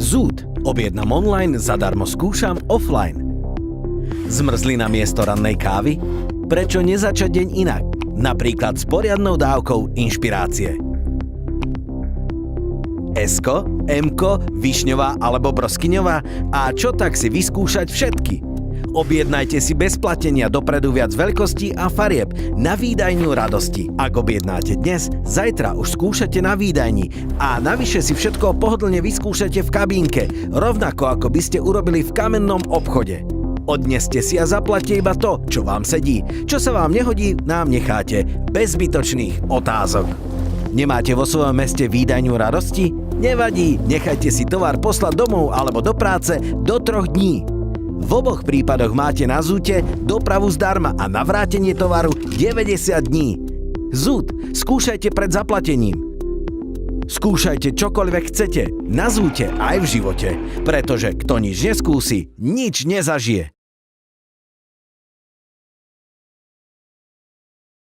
Zút. Objednám online, zadarmo skúšam offline. Zmrzlina miesto rannej kávy? Prečo nezačať deň inak? Napríklad s poriadnou dávkou inšpirácie. Esko, Mko, višňová alebo broskyňová? A čo tak si vyskúšať všetky? Objednajte si bez platenia dopredu viac veľkostí a farieb na výdajňu radosti. Ak objednáte dnes, zajtra už skúšate na výdajni a navyše si všetko pohodlne vyskúšate v kabínke, rovnako ako by ste urobili v kamennom obchode. Odneste si a zaplatte iba to, čo vám sedí. Čo sa vám nehodí, nám necháte. Bez zbytočných otázok. Nemáte vo svojom meste výdajňu radosti? Nevadí, nechajte si tovar poslať domov alebo do práce do 3 dní. V oboch prípadoch máte na Zúte dopravu zdarma a na vrátenie tovaru 90 dní. Zút, skúšajte pred zaplatením. Skúšajte čokoľvek chcete, na Zúte aj v živote, pretože kto nič neskúsi, nič nezažije.